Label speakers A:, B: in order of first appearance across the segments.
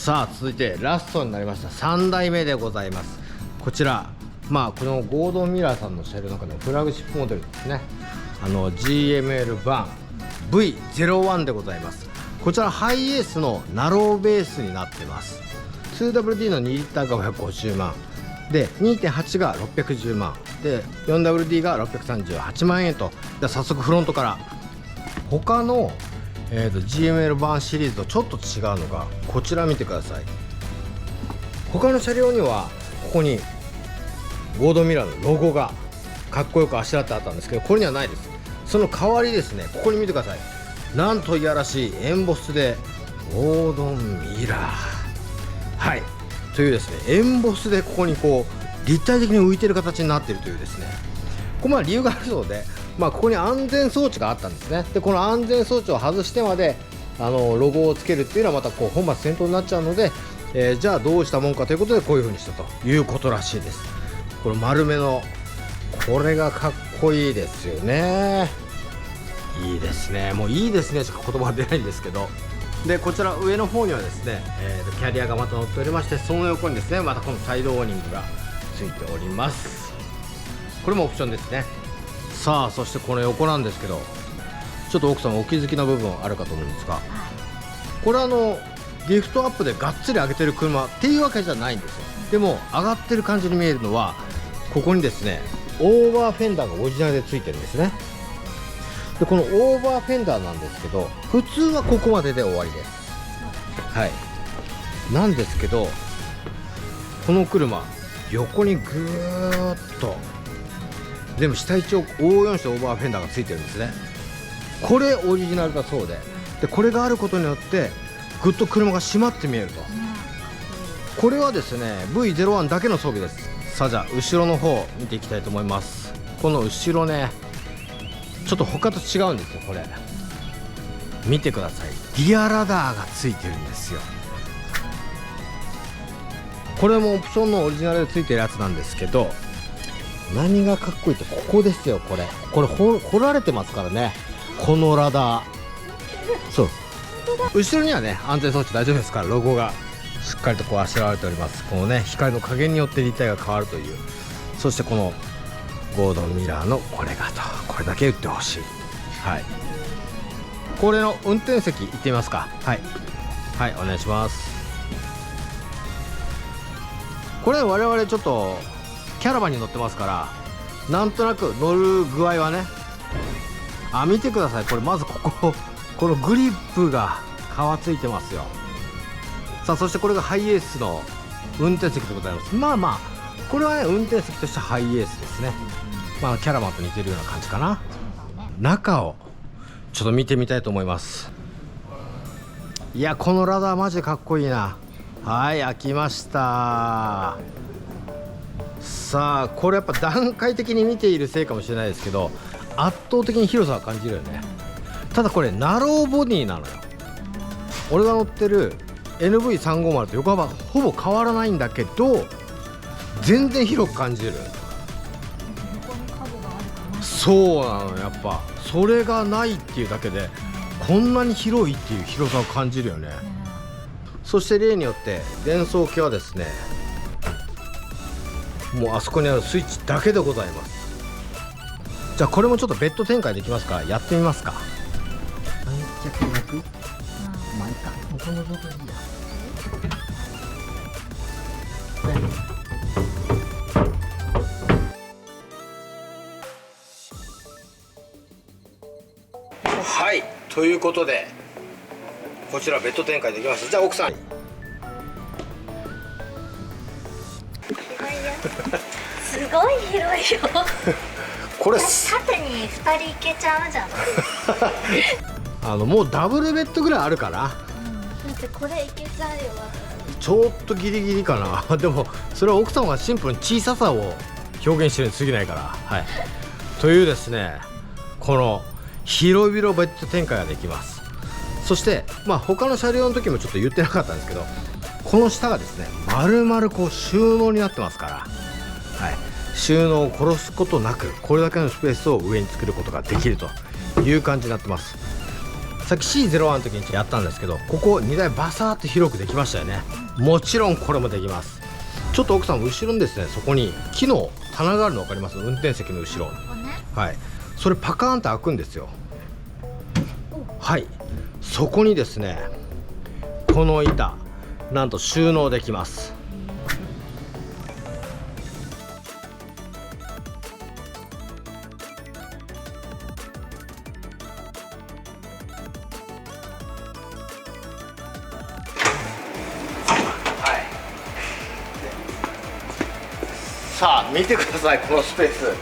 A: さあ続いてラストになりました3台目でございます。こちらこのゴードンミラーさんの車両の中のフラグシップモデルですね。GML 版 V01 でございます。こちらハイエースのナローベースになってます。 2WD の2リッターが550万で 2.8 が610万で 4WD が638万円と。では早速フロントから他の、GML 版シリーズとちょっと違うのがこちら見てください。他の車両にはここにゴードンミラーのロゴがかっこよくあしらってあったんですけど、これにはないです。その代わりですね、ここに見てください。なんといやらしいエンボスでゴードンミラー、はいというですね、エンボスでここにこう立体的に浮いてる形になっているというですね、ここ理由があるそうで、ここに安全装置があったんですね。でこの安全装置を外してまでロゴをつけるっていうのはまたこう本末転倒になっちゃうので、じゃあどうしたもんかということでこういう風にしたということらしいです。この丸めのこれがかっこいいですよね。いいですね、もういいですねしか言葉が出ないんですけど、でこちら上の方にはですね、キャリアがまた乗っておりまして、その横にですねまたこのサイドウォーニングがついております。これもオプションですね。さあそしてこの横なんですけど、ちょっと奥さんお気づきな部分あるかと思うんですが、これギフトアップでがっつり上げてる車っていうわけじゃないんですよ。でも上がってる感じに見えるのはここにですねオーバーフェンダーがオリジナルでついてるんですね。でこのオーバーフェンダーなんですけど普通はここまでで終わりです。はいなんですけどこの車横にぐーっと全部下一応覆うようにしてオーバーフェンダーがついてるんですね。これオリジナルだそうで、これがあることによってぐっと車が締まって見えると。これはですね V01 だけの装備です。さあじゃあ後ろの方見ていきたいと思います。この後ろねちょっと他と違うんですよ。これ見てください、リアラダーがついてるんですよ。これもオプションのオリジナルでついてるやつなんですけど、何がかっこいいってここですよ。これ掘られてますからね、このラダー。そう後ろにはね安全装置大丈夫ですから、ロゴがしっかりとこうあしらわれております。このね光の加減によって立体が変わるという。そしてこのゴードンミラーのこれがと、これだけ言ってほしい。はいこれの運転席行ってみますか。はいお願いします。これ我々ちょっとキャラバンに乗ってますからなんとなく乗る具合はね、見てください。これまずこのグリップが皮ついてますよ。さあそしてこれがハイエースの運転席でございます。これはね運転席としてハイエースですね。キャラバンと似てるような感じかな。中をちょっと見てみたいと思います。いやこのラダーマジでかっこいいな。はい開きました。さあこれやっぱ段階的に見ているせいかもしれないですけど圧倒的に広さは感じるよね。ただこれナローボディなのよ。俺が乗ってる NV350 と横幅ほぼ変わらないんだけど全然広く感じる。そうなのやっぱそれがないっていうだけでこんなに広いっていう広さを感じるよね。そして例によって電装機はですねもうあそこにあるスイッチだけでございます。じゃあこれもちょっとベッド展開できますからやってみますか。はいということでこちらベッド展開できました。じゃあ奥さん
B: すごい広いよ
A: これ
B: 縦に2人いけちゃうじゃん
A: もうダブルベッドぐらいあるかな。
B: だってこれいけちゃうよ。
A: ちょっとギリギリかなでもそれは奥さんがシンプルに小ささを表現してるに過ぎないから。はいというですねこの広々ベッド展開ができます。そして他の車両の時もちょっと言ってなかったんですけどこの下がですね丸々こう収納になってますから、収納を殺すことなくこれだけのスペースを上に作ることができるという感じになってます。さっき C01 の時にやったんですけど、ここ荷台バサーっと広くできましたよね。もちろんこれもできます。ちょっと奥さん後ろにですね、そこに木の棚があるの分かります？運転席の後ろ、はい、それパカーンと開くんですよ。はい、そこにですね、この板なんと収納できます。さあ見てください、このスペース、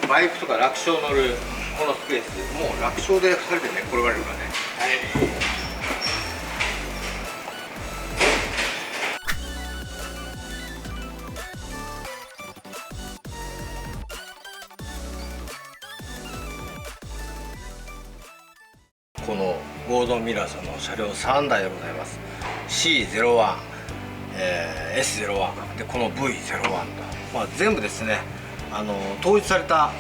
A: バイクとか楽勝乗るこのスペース、もう楽勝で2人で寝転がれるからね。このゴードンミラーさんの車両3台でございます。 C01、S01 でこの V01 と、全部ですね統一された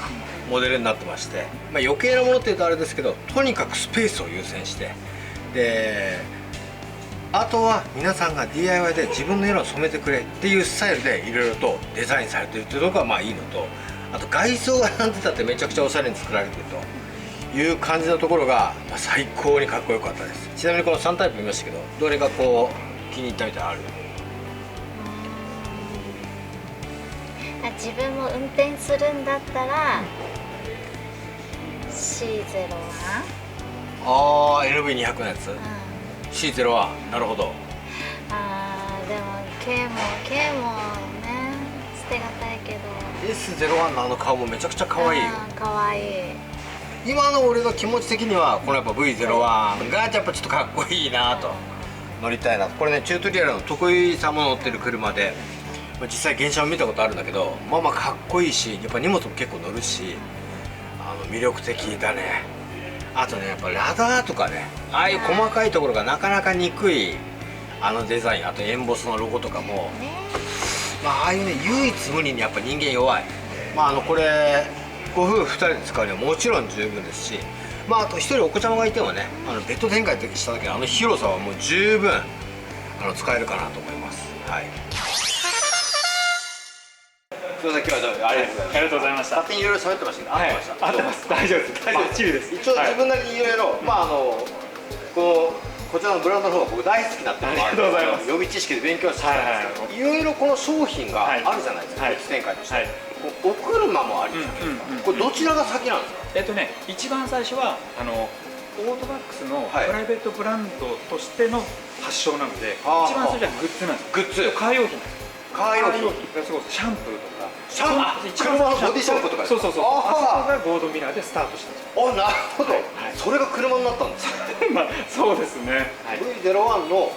A: モデルになってまして、余計なものっていうとあれですけど、とにかくスペースを優先して、であとは皆さんが DIY で自分の色を染めてくれっていうスタイルでいろいろとデザインされてるっていうところがいいのと、あと外装がなんて言ったってめちゃくちゃおしゃれに作られてるという感じのところが、最高にかっこよかったです。ちなみにこの3タイプ見ましたけど、どれがこう気に入ったみたいなのある？
B: 自分も運転するんだったら C01、
A: ああ LV200 のやつ、C01、なるほど。
B: でも K もね捨てがたいけど、
A: S01 の顔もめちゃくちゃ可愛いよ。
B: 可愛い。
A: 今の俺の気持ち的にはこのやっぱ V01 がやっぱちょっとかっこいいなと、乗りたいな。これねチュートリアルの得意さんも乗ってる車で、実際原車を見たことあるんだけど、かっこいいし、やっぱ荷物も結構乗るし、魅力的だね。あとねやっぱラダーとかね、ああいう細かいところがなかなか憎いデザイン、あとエンボスのロゴとかも、ああいうね唯一無二にやっぱ人間弱い。これご夫婦2人で使うにはもちろん十分ですし、あと1人お子ちゃまがいてもね、ベッド展開した時の広さはもう十分使えるかなと思います。はい。すみません、今日はどうもありがとうございました。勝手にいろいろ喋ってましたけど、合ってました？合ってます。大丈夫です。大丈夫、チルです。一応自分なりにいろいろ、こちらのブランドの方が僕大好きなっていうのもあるので、予備知識で勉強してきたんですけど、いろいろこの商品があるじゃないですか、別展開として。お車もありじゃないですか。これどちらが先なんですか？
C: 一番最初はオートバックスのプライベートブランドとしての発祥なので、一番最初はグッズなんです。
A: グッズ、
C: カー用品なんです。
A: カー用品、
C: シャンプーとか、
A: 車のボディシャンプーとか。
C: そうあそこがゴードンミラーでスタートしたんですよ。
A: なるほど、それが車になったんですね。
C: そうですね。
A: V01 の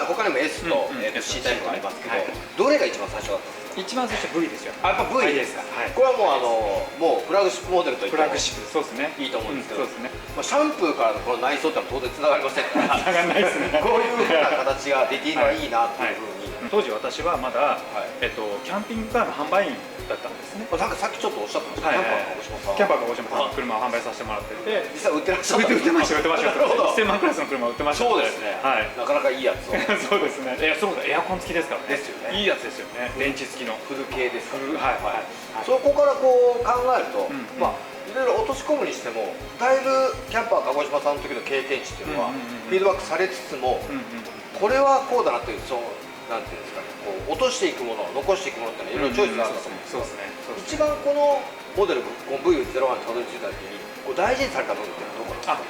A: 他にも S と C タイプがありますけど、どれが一番最初だったんですか？
C: 一番最初 V ですよ。
A: やっぱ V ですか。これはもうフラグシップモデルといっても
C: フラグシップ、そうですね、
A: いいと思うんですけど、
C: そうですね。
A: シャンプーからのこの内装って当然つながりませんから、
C: つながらないですね。
A: こういうふうな形ができるのはいいなっていうふうに。
C: 当時私はまだキャンピングカーの販売員だったんですね。
A: なんかさっきちょっとおっしゃってました。
C: キャンパー鹿児島さんの車を販売させてもらってて、
A: 実際売ってらっしゃった。
C: 売ってました1000万クラスの車売ってました。
A: そうですね。なかなかいいやつを。
C: そうですね。そうだ、エアコン付きですからね。
A: ですよね。
C: いいやつですよね。電池付きの
A: フル系ですから。
C: はい。
A: そこからこう考えると、いろいろ落とし込むにしても、だいぶキャンパー鹿児島さんの時の経験値っていうのはフィードバックされつつも、これはこうだなという、なんていうんですかね、落としていくもの、残していくものっていうのはいろいろチョイスがあると思うんです。
C: そうですね。
A: 一番このモデル、この V01 にたどり着いた時に大事にされた部分ってどこですか？
C: や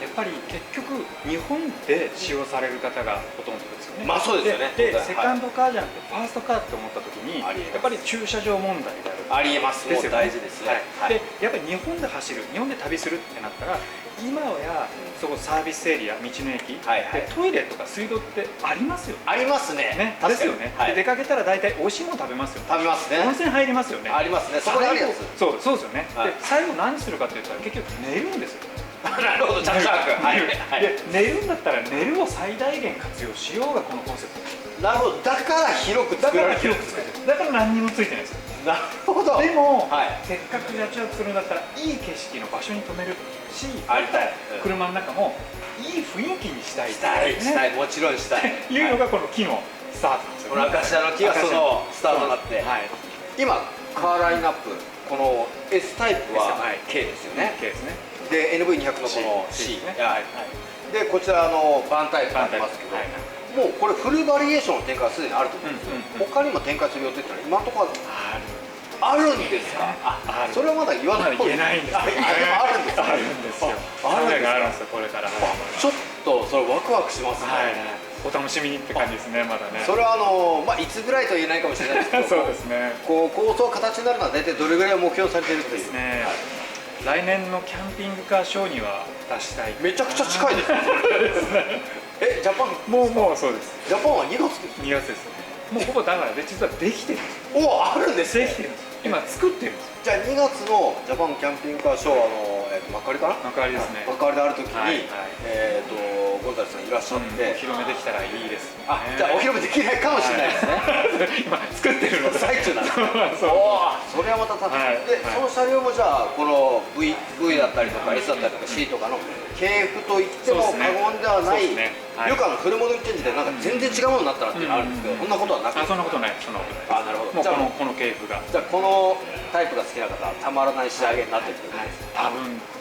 C: っぱり結局日本で使用される方がほとんどですよね。
A: そうですよね。
C: でセカンドカーじゃなくてファーストカーって思った時に、やっぱり駐車場問題である。
A: ありえます。もう大事ですね。
C: でやっぱり日本で走る、日本で旅するってなったら、今やそこサービスエリア、道の駅でトイレとか水道ってありますよ。
A: ありますね。
C: ですよね。で出かけたら大体美味しいもの食べますよ。
A: 食べますね。
C: 温泉入りますよね。
A: ありますね。そこであるやつ。
C: そうですよね。で最後何するかって言ったら結局寝るんですよ。
A: なるほど、チャッチャーク。はいはい。
C: で寝るんだったら寝るを最大限活用しようがこのコンセプト。
A: なるほど、だから広く作られてるんですね。
C: だから何にもついてないですよ。
A: なるほど。
C: でも、
A: はい、
C: せっかくジャッジアップするんだったらいい景色の場所に止めるし、
A: ありたい、
C: 車の中もいい雰囲気にしたい
A: したい、もちろんしたい
C: っていうのがこの木のスタートなんですよ。
A: このアカシアの木がそのスタートになって、
C: はい、
A: 今カーラインナップ、この S タイプは K ですよね。
C: K ですね。
A: で NV200 のこの C
C: ね。
A: でこちらバンタイプがありますけど、もうこれフルバリエーションの展開はすでにあると思うんですよ。他にも展開する予定ってのは今のところあるんですか。それはまだ言わない
C: 言えないんですよ。
A: あるんですか。
C: あるんですよ。
A: あるんです
C: よ、これから。
A: ちょっとそれワクワクしますね。
C: お楽しみにって感じですね、まだね。
A: それはまあいつぐらいとは言えないかもしれないですけど、
C: そうですね。
A: こう構想形になるのは大体どれぐらい目標されてるっていう。
C: ですね。来年のキャンピングカーショーには出したい。
A: めちゃくちゃ近いですね。ジャパン
C: もうそうです。
A: ジャパンは2月です。
C: 2月です。もうほぼだからで実はできてる。
A: お、あるんですね。
C: できてる。今作ってるんです。
A: じゃあ2月のジャパンキャンピングカーショー幕張かな。
C: 幕張ですね。
A: 幕張である時にゴンザレスさんいらっしゃって、
C: お披露目できたらいいです。
A: あ、じゃあお披露目できないかもしれないですね。
C: 今作ってるの
A: 最中なんです。それはまた楽しみで、その車両もじゃあこの V だったりとか S だったりとか C とかの系譜といっても過言ではない。よくフルモデルチェンジでなんか全然違うものになったなっていうのあるんですけど、そんなことはなくて。
C: そんなことない。そんなことない。
A: あ、なるほど。
C: もうこの系譜が。
A: じゃあこのタイプが好きな方はたまらない仕上げになっていると思います。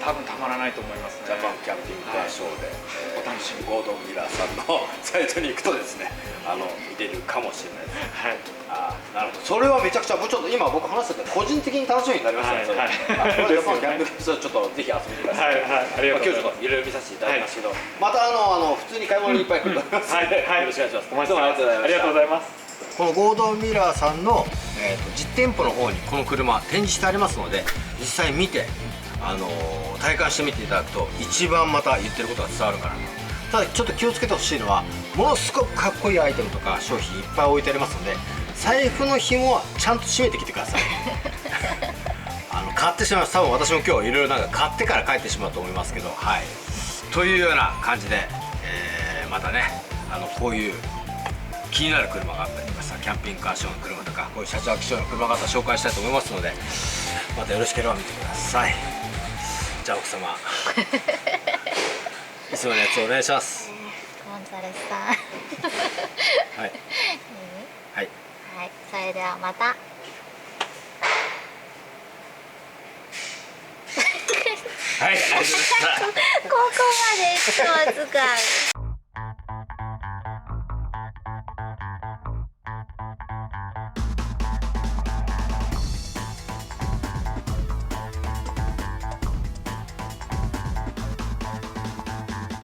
C: 多分たまらないと思いますね。
A: ジャパンキャンピングカーショーで
C: お楽しみ。
A: ゴードンミラーさんのサイトに行くとですね、見れるかもしれないです。
C: はい。
A: あ、なるほど。それはめちゃくちゃ、もうちょっと今僕話してて個人的に楽しみになりましたね。これジャパンキャンピングカーショーちょっとぜひ遊びにください。
C: はいはい。ありがとうございます。
A: 今日ちょっといろいろ見させていただきますけど、また普通に買い物にいっぱい来ると思います。
C: はいはい。
A: よろしくお願いします。
C: お待ちしてます。ありがとうございます。
A: このゴードンミラーさんの実店舗の方にこの車展示してありますので、実際見て体感してみていただくと一番また言ってることが伝わるかなと。ただちょっと気をつけてほしいのは、ものすごくかっこいいアイテムとか商品いっぱい置いてありますので、財布の紐はちゃんと締めてきてください。買ってしまいます。多分私も今日いろいろなんか買ってから帰ってしまうと思いますけど、はい、というような感じで、またねこういう気になる車があったりとかさ、キャンピングカーショーの車とかこういう車中気象の車があったら紹介したいと思いますので、またよろしければ見てください。じゃあ奥様いつものやつお願いします。
B: ゴンザレスさん
A: はい、はい、
B: はい、それではまた。
A: はい、ありがとうございました。
B: ここまでいつも使う。